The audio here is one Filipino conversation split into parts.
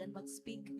than mag-speak.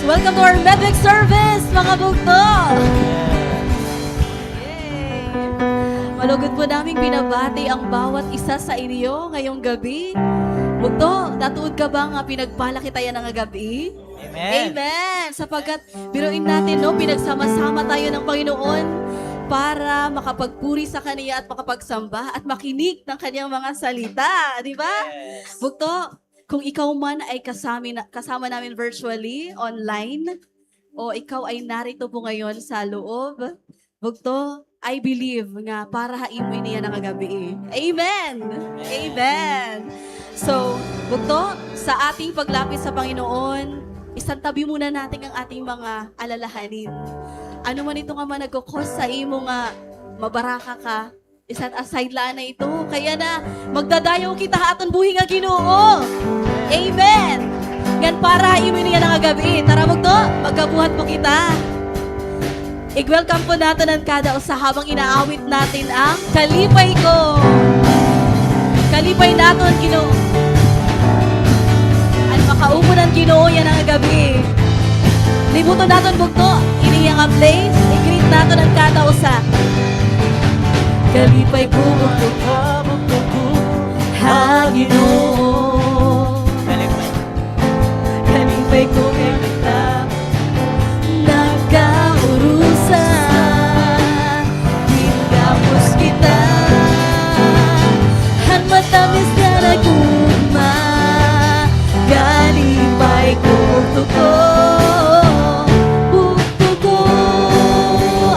Welcome to our Midweek service, mga bugto! Yay! Malugod po naming binabati ang bawat isa sa inyo ngayong gabi. Bugto, natuod ka ba nga pinagpala kita yan ng gabi? Amen. Amen! Sapagkat biruin natin, no, pinagsama-sama tayo ng Panginoon para makapagpuri sa Kanya at makapagsamba at makinig ng Kanyang mga salita. Di ba? Yes. Bugto, kung ikaw man ay kasama namin virtually, online, o ikaw ay narito po ngayon sa loob, bugto, I believe nga para haimoy niya ng gabi. Amen! Amen! So, bugto, sa ating paglapit sa Panginoon, isantabi muna natin ang ating mga alalahanin. Ano man ito nga man nagkukos sa imo nga mabaraka ka, isat aside lang na ito. Kaya na, magdadayaw kita aton buhi nga Ginoo. Amen! Yan para imo niya ng gabi. Tara mo to, magkabuhat mo kita. I-welcome po natin ang kada usa habang inaawit natin ang Kalipay Ko. Kalipay natin ang Ginoo. At makaupo ng Ginoo yan ang gabi. Libuto natin bugto, iniyang ang place, i-greet natin ang kada usa. Kalipay ko, bugto ko, ha Ginoo. Kalipay ko kay kita, nagkaurusa, hinggapos kita, han matamis na naguma, kalipay ko, bugto ko.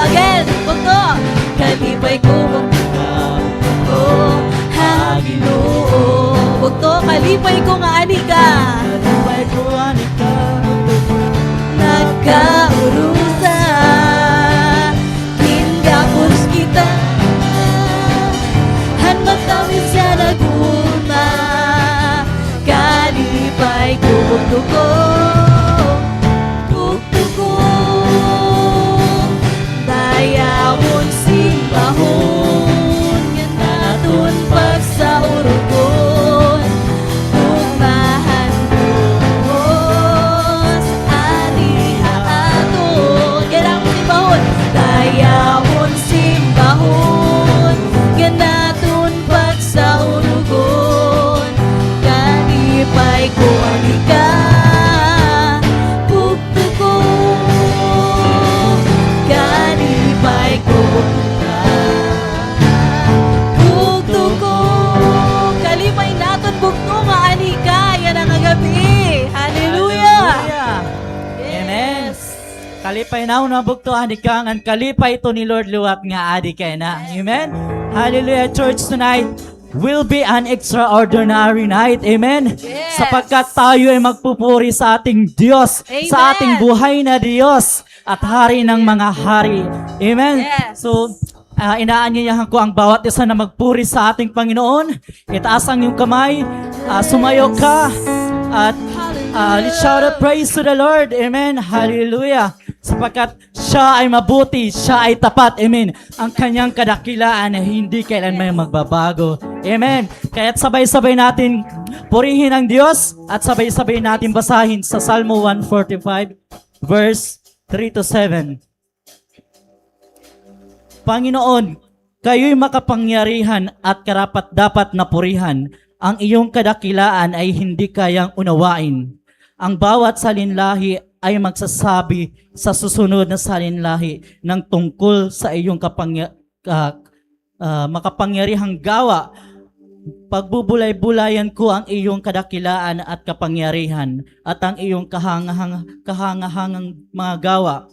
Again, bugto, kalipay ko, bugto, kalipay ko nga ani ka. Kalipay ko ani ka. Nagkaurusa, hinggapos kita, han matamis siya naguma, kalipay ko, bugto ko. Bugto ko, dayawon simbahon, yan naton pag sa urugon. Ugmahan Diyos, ariha aton. Yan ang simbahon. Dayawon simbahon, yan naton pag sa urugon. Kalipay ko anika, bugto ko. Kalipay ko bugto ko. Kalipay naton bugto nga ani ka. Yan ang gabi. Hallelujah. Amen. Kalipay na una bugto ani ka ngan kalipay ito ni Lord luwat nga adi kay na. Amen. Hallelujah. Church, tonight will be an extraordinary night. Amen. Yes. Sapagkat tayo ay magpupuri sa ating Diyos, Amen. sa ating buhay na Diyos at hari ng mga hari. Amen. Yes. So, inaanyayahan ko ang bawat isa na magpuri sa ating Panginoon. Itaas ang iyong kamay, sumayo ka, at let's shout out praise to the Lord. Amen. Hallelujah. Sapagkat siya ay mabuti, siya ay tapat. Amen. Ang kanyang kadakilaan ay hindi kailanman magbabago. Amen. Kaya't sabay-sabay natin purihin ang Diyos at sabay-sabay natin basahin sa Salmo 145 verse 3 to 7. Panginoon, kayo'y makapangyarihan at karapat-dapat na purihan. Ang iyong kadakilaan ay hindi kayang unawain. Ang bawat salinlahi ay magsasabi sa susunod na salinlahi ng tungkol sa iyong makapangyarihang gawa. Pagbubulay-bulayan ko ang iyong kadakilaan at kapangyarihan at ang iyong kahangahangang mga gawa.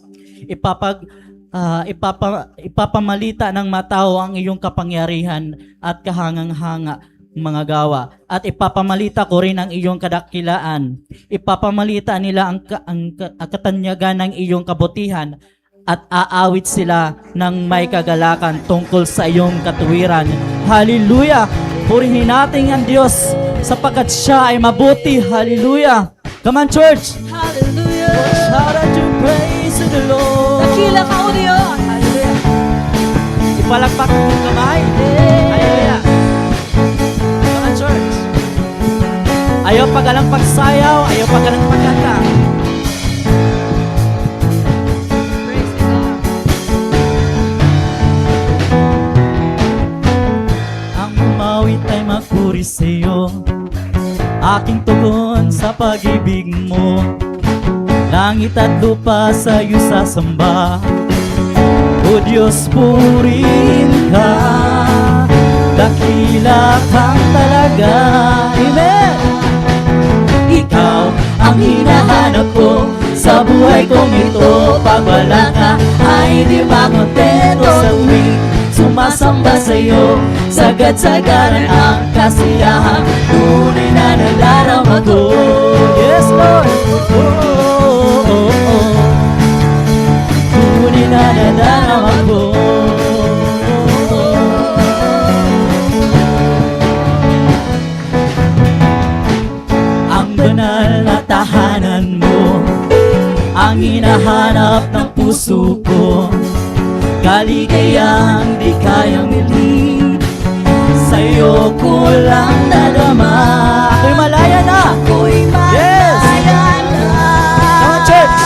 Ipapamalita ng matao ang iyong kapangyarihan at kahangang-hanga mga gawa. At ipapamalita ko rin ang iyong kadakilaan. Ipapamalita nila ang katanyagan ng iyong kabutihan at aawit sila ng may kagalakan tungkol sa iyong katuwiran. Hallelujah! Purihin natin ang Diyos sapagkat siya ay mabuti. Hallelujah! Come on, church! Hallelujah. Shout out to praise to the Lord. Dakila ka o Diyos. Hallelujah. Ipalagpak mo yung kamay. Hallelujah. Come on, church. Ayaw pagalang pagsayaw, ayaw pagalang pagkanta. awit ay magpuri sa'yo, aking tugon sa pag-ibig mo. Langit at lupa sa'yo sasamba, O Diyos, purihin ka, dakila kang talaga. Amen! Ikaw ang hinahanap ko sa buhay kong ito. Pag wala ka ay di makontento. Sa tuwing sumasamba sa'yo, sagad-sagaran ang kasiyahan, tunay na nadarama ko. Yes, Lord! Tunay na nadarama ko. Ang banal na tahanan mo, ang hinahanap ng puso ko. Kaligayang di kayang milid, sa'yo ko lang nadama. Ako'y malaya na! Ako'y malaya na! Come on, church!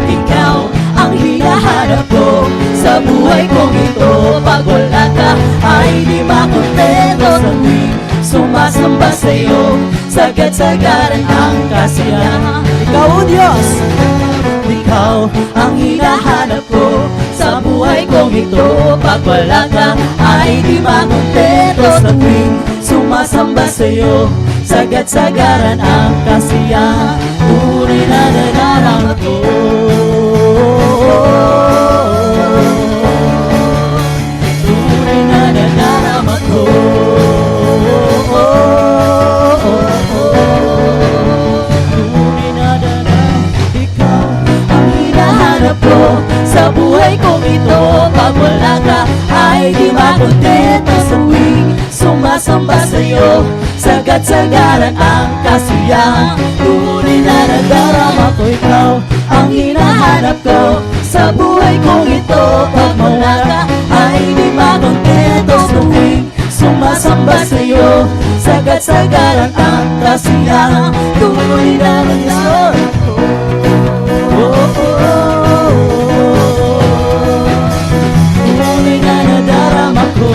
Ikaw ang hinahanap ko sa buhay kong ito. Pag wala ka ay di makontento. Sa tuwing sumasamba sa'yo, sagad-sagaran ang kasiyahan. Ikaw, O Diyos! Ikaw ang hinahanap ko sa buhay kong ito. Pag wala ka ay di makontento. Sa tuwing sumasamba sa'yo, sagad-sagaran ang kasiyahan, tunay na nadarama ko. Tunay na nadarama ko. Tunay na nadarama. Ikaw ang hinahanap ko sa buhay kong ito. Pag wala ka ay di makontento. Sa tuwing sumasamba sa'yo, sagad-sagaran ang kasiyahan, tunay na nadarama ko. Ikaw ang hinahanap ko sa buhay kong ito. Pag wala ka ay di makontento. Sa tuwing sumasamba sa'yo, sagad-sagaran ang kasiyahan, tunay na nadarama ko. Tunay na nadarama ko.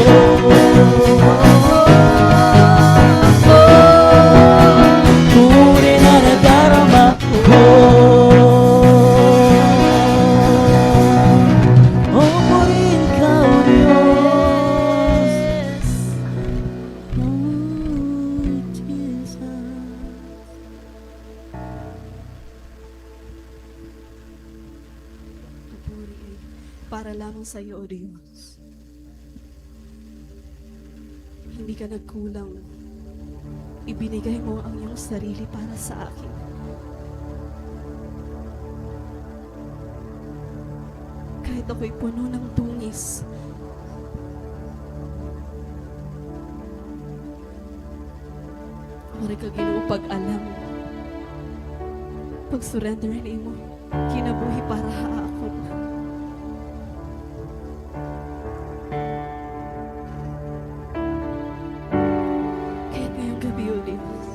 Tunay na nadarama ko. O purihin ka, O Diyos. Puri ay para lamang sa iyo, O Diyos. Hindi ka nagkulang. Ibinigay mo ang iyong sarili para sa akin. Kahit ako'y puno ng tungis, wala ka Ginoo pag-alam. Pag-surrender mo, kinabuhi para ako. Kahit ngayong gabi, O Diyos,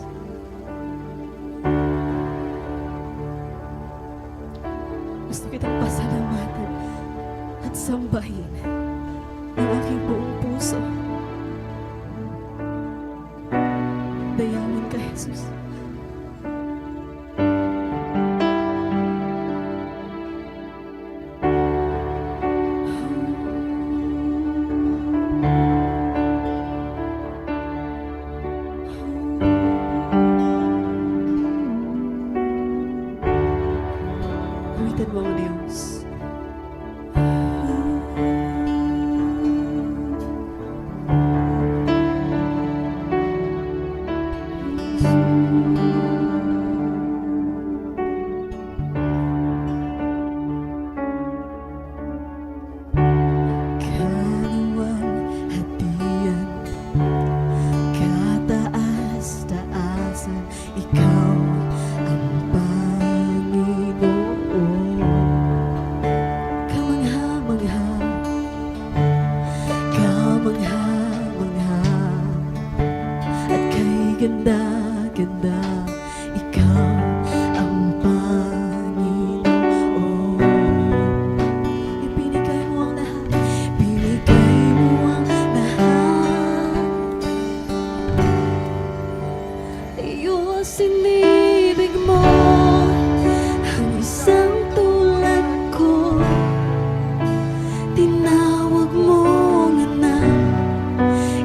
gusto kitang pasalamatan at sambahin ng aking buong puso. Dayawan ka, Jesus. Awitan mo, O Diyos. Kaluwang hatian, kataas-taasan, ikaw ang Panginoon. Kamangha-mangha, kamangha-mangha, at kay ganda-ganda, ikaw ang Panginoon. Ibinigay mo ang lahat, binigay mo ang lahat. sinibig mo ang isang tulad ko. Tinawag mong anak,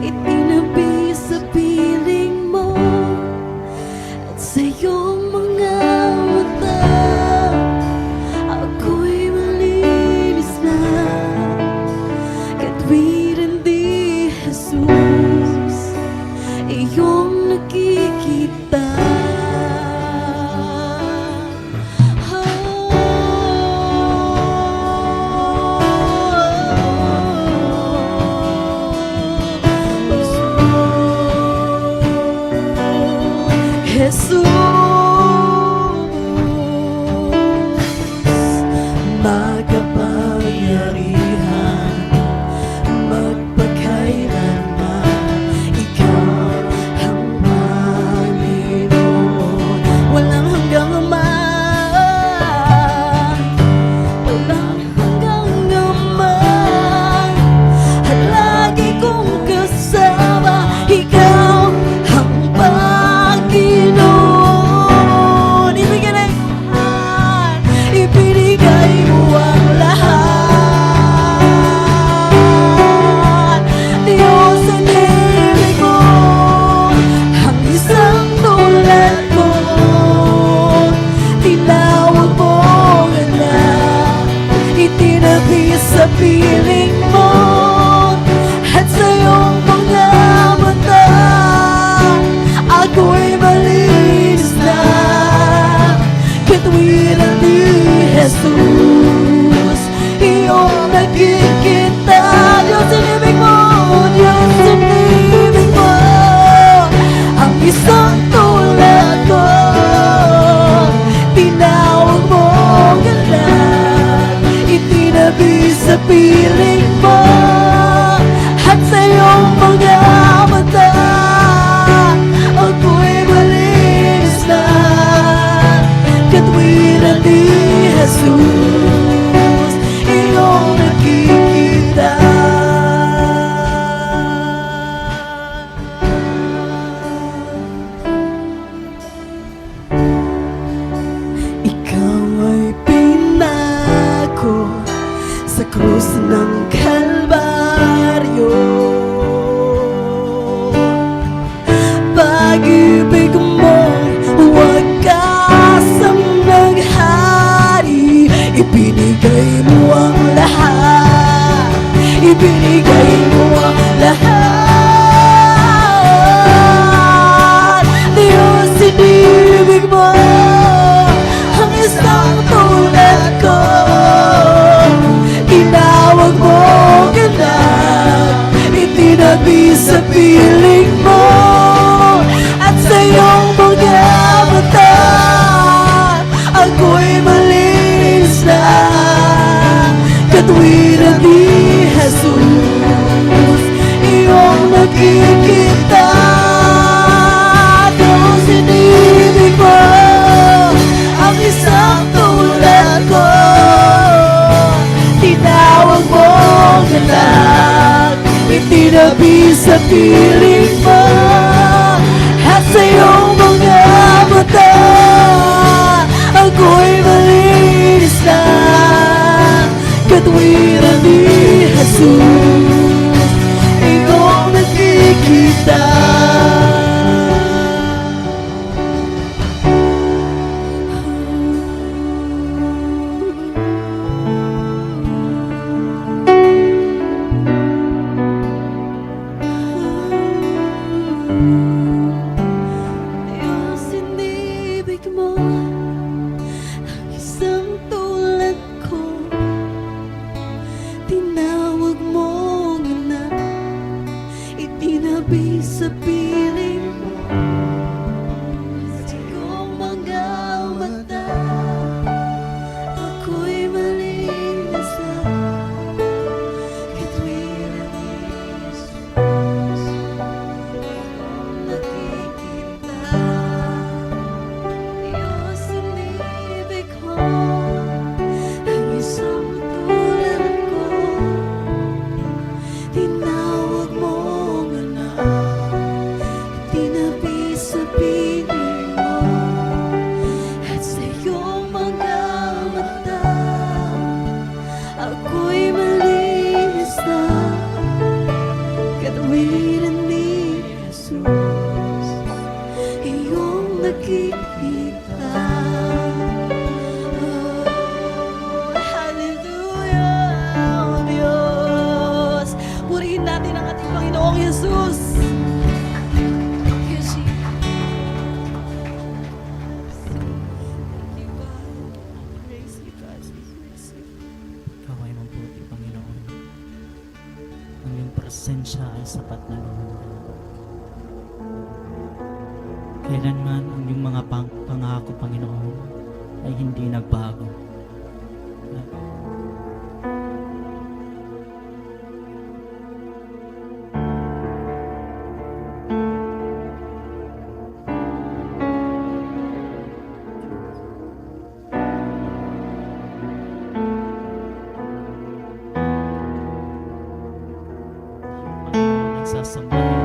itinabi sa piling mo, at sa iyong mga mata ako'y malinis na. Katwiran di Jesus, iyong nakikita. Jesus, makapangyarihan, magpakailanman, ikaw ang Panginoon. Walang hanggang naman, walang hanggang naman, at lagi kong kasama, ikaw ang Panginoon. Ibinigay mo ang lahat. Diyos, sinibig mo ang isang tulad ko. Tinawag mo ang anak, itinabi sa piling mo, at sa iyong mga mata ako'y malinis na. Katwiran ni Jesus, iyong nakikita. Diyos, sinibig mo, Diyos, sinibig mo ang isang tulad ko. Tinawag mo ang anak, itinabi sa piling mo, at sa iyong mga mata ako'y malinis na. Katwiran ni Jesus, iyong nakikita. Ikaw ay pinako sa krus ng Kalbaryo. Pag-ibig mong wagasang naghari, ibinigay mo ang lahat, ibinigay mo ang lahat. Diyos, sinibig mo ang isang tulad ko. Tinawag mo ang anak, itinabi sa piling mo, at sa iyong mga mata ako'y malinis na. Katwiran ni Jesus, iyong nakikita. Diyos, sinibig mo ang isang tulad ko. Tinawag mo ang anak, itinabi sa piling mo, at sa iyong mga mata ako'y malinis na. Katwiran ni Jesus, iyong nakikita. Diyos, sinibig mo ang isang tulad ko. Tinawag mo ang anak, itinabi sa piling mo, at sa iyong mga mata ako'y malinis na. Katwiran ni Jesus, iyong sapat na Lord. Kailanman ang iyong mga pangako, Panginoon, ay hindi nagbago. Panginoon, nagsasamba